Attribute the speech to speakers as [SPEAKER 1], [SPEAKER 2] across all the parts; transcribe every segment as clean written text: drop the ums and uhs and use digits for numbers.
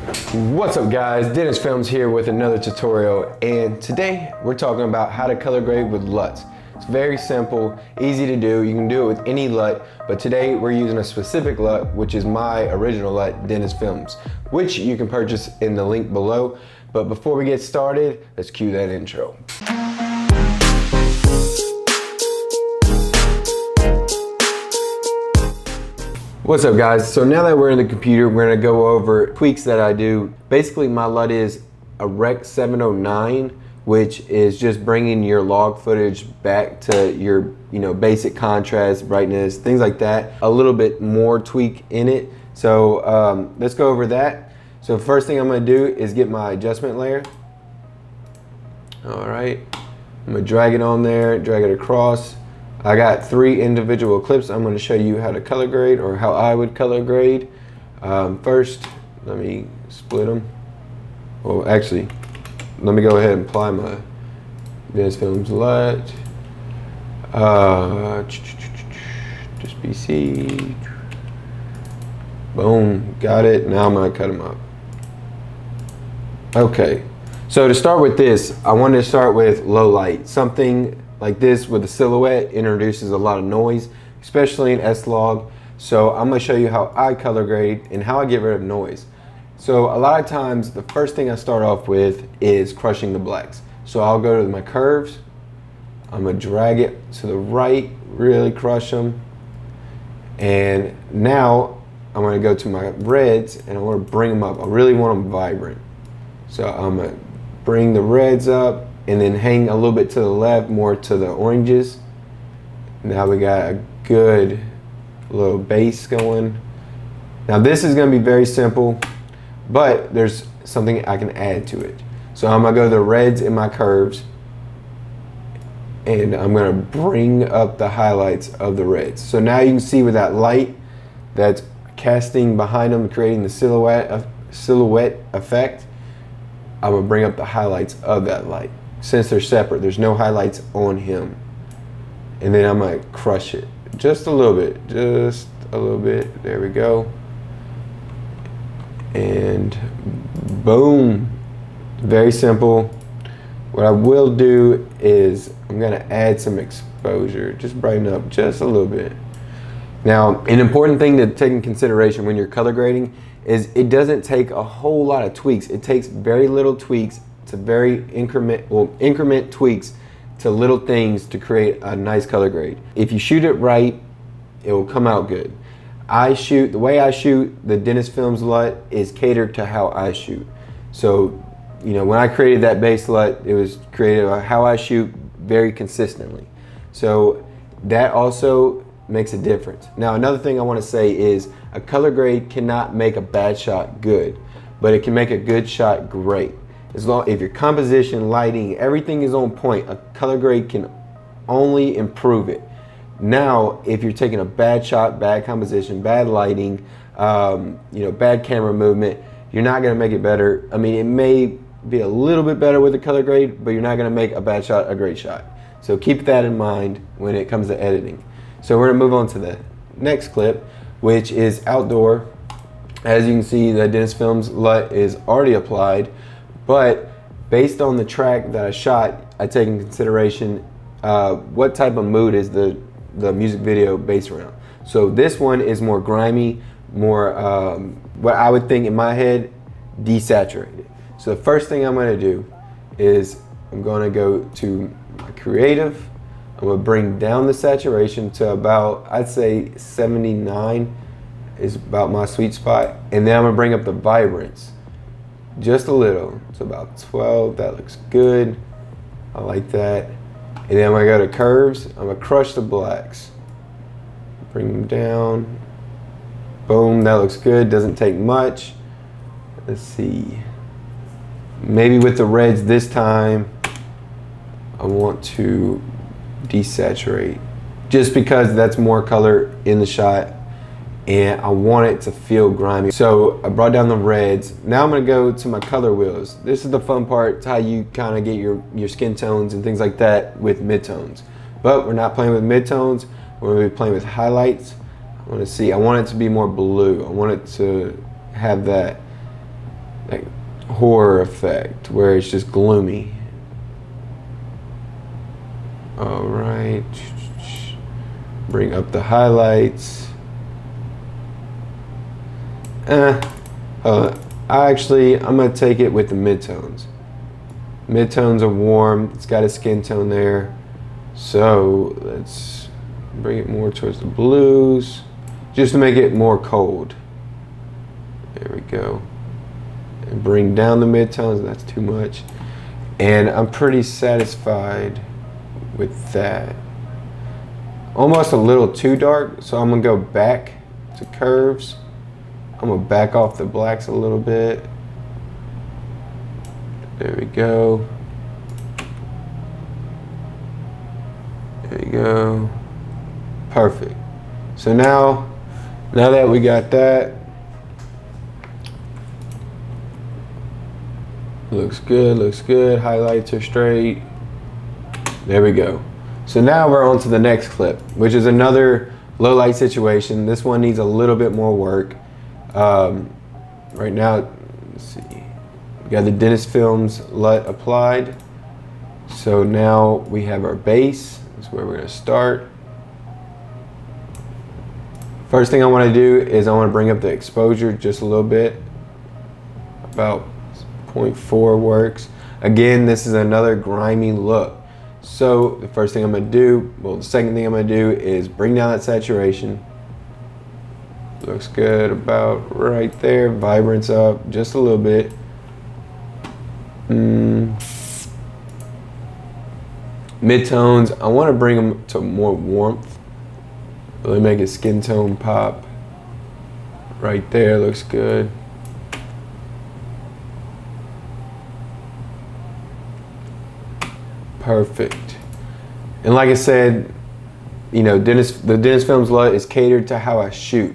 [SPEAKER 1] What's up guys, Dennis Films here with another tutorial, and today we're talking about how to color grade with LUTs. It's very simple, easy to do. You can do it with any LUT, but today we're using a specific LUT, which is my original LUT, Dennis Films, which you can purchase in the link below. But before we get started, let's cue that intro. What's up guys? So now that we're in the computer, we're gonna go over tweaks that I do. Basically my LUT is a Rec 709, which is just bringing your log footage back to your basic contrast, brightness, things like that. A little bit more tweak in it. So let's go over that. So first thing I'm gonna do is get my adjustment layer. All right, I'm gonna drag it on there, drag it across. I got 3 individual clips. I'm going to show you how to color grade, or how I would color grade. First, let me split them. Well, actually, let me go ahead and apply my Dennis Films LUT. Just BC. Boom, got it. Now I'm going to cut them up. Okay, so to start with this, I wanted to start with low light. Something like this with a silhouette introduces a lot of noise, especially in S-Log. So I'm gonna show you how I color grade and how I get rid of noise. So a lot of times, the first thing I start off with is crushing the blacks. So I'll go to my curves, I'm gonna drag it to the right, really crush them. And now I'm gonna go to my reds and I wanna bring them up. I really want them vibrant. So I'm gonna bring the reds up, and then hang a little bit to the left, more to the oranges. Now we got a good little base going. Now this is gonna be very simple, but there's something I can add to it. So I'm gonna go to the reds in my curves, and I'm gonna bring up the highlights of the reds. So now you can see with that light that's casting behind them, creating the silhouette effect, I'm gonna bring up the highlights of that light. Since they're separate, there's no highlights on him. And then I'm gonna crush it just a little bit, there we go. And boom, very simple. What I will do is I'm gonna add some exposure, just brighten up just a little bit. Now, an important thing to take in consideration when you're color grading is it doesn't take a whole lot of tweaks. It takes very little tweaks to very increment tweaks to little things to create a nice color grade. If you shoot it right, it will come out good. The way I shoot the Dennis Films LUT is catered to how I shoot. So, when I created that base LUT, it was created how I shoot very consistently. So that also makes a difference. Now, another thing I want to say is a color grade cannot make a bad shot good, but it can make a good shot great. If your composition, lighting, everything is on point, a color grade can only improve it. Now, if you're taking a bad shot, bad composition, bad lighting, bad camera movement, you're not gonna make it better. I mean, it may be a little bit better with a color grade, but you're not gonna make a bad shot a great shot. So keep that in mind when it comes to editing. So we're gonna move on to the next clip, which is outdoor. As you can see, the Dennis Films LUT is already applied. But based on the track that I shot, I take in consideration what type of mood is the music video based around. So this one is more grimy, more what I would think in my head, desaturated. So the first thing I'm gonna do is I'm gonna go to my creative. I'm gonna bring down the saturation to about, I'd say 79 is about my sweet spot. And then I'm gonna bring up the vibrance just a little. It's about 12, that looks good. I like that. And then I'm gonna go to curves, I'm gonna crush the blacks. Bring them down. Boom, that looks good, doesn't take much. Let's see. Maybe with the reds this time, I want to desaturate, just because that's more color in the shot and I want it to feel grimy. So I brought down the reds. Now I'm gonna go to my color wheels. This is the fun part. It's how you kind of get your skin tones and things like that with midtones. But we're not playing with midtones. We're gonna be playing with highlights. I want it to be more blue. I want it to have that like horror effect where it's just gloomy. All right, bring up the highlights. I'm gonna take it with the midtones. Midtones are warm, it's got a skin tone there. So let's bring it more towards the blues, just to make it more cold. There we go. And bring down the midtones, that's too much. And I'm pretty satisfied with that. Almost a little too dark, so I'm gonna go back to curves. I'm gonna back off the blacks a little bit. There we go. There you go. Perfect. So now that we got that, looks good, looks good. Highlights are straight. There we go. So now we're on to the next clip, which is another low light situation. This one needs a little bit more work. Right now, let's see. We got the Dentist Films LUT applied. So now we have our base. That's where we're gonna start. First thing I wanna do is I wanna bring up the exposure just a little bit. About 0.4 works. Again, this is another grimy look. So the first thing I'm gonna do, well, the second thing I'm gonna do is bring down that saturation. Looks good about right there. Vibrance up just a little bit. Midtones, I want to bring them to more warmth. Really make a skin tone pop. Right there, looks good. Perfect. And like I said, you know, the Dentist Films LUT is catered to how I shoot.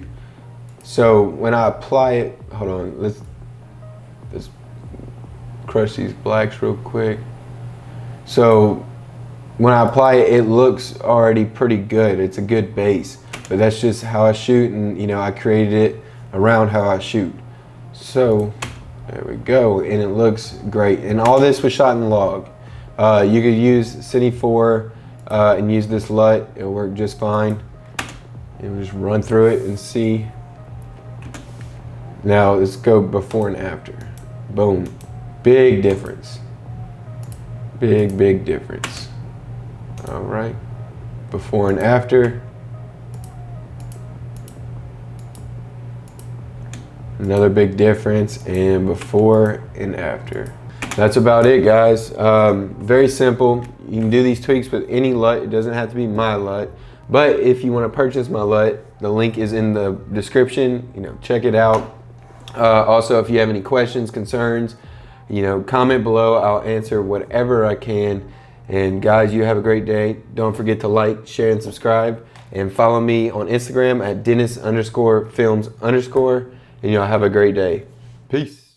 [SPEAKER 1] So when I apply it, hold on, let's crush these blacks real quick. So when I apply it, it looks already pretty good. It's a good base, but that's just how I shoot, and you know, I created it around how I shoot. So there we go, and it looks great. And all this was shot in log. You could use Cine 4 and use this LUT. It'll work just fine. And just run through it and see. Now let's go before and after. Boom. Big difference. Big difference. All right. Before and after. Another big difference, and before and after. That's about it, guys. Very simple. You can do these tweaks with any LUT. It doesn't have to be my LUT. But if you want to purchase my LUT, the link is in the description. You know, check it out. Also, if you have any questions, concerns, you know, comment below. I'll answer whatever I can. And guys, you have a great day. Don't forget to like, share, and subscribe. And follow me on Instagram at Dennis_Films_. And y'all have a great day. Peace.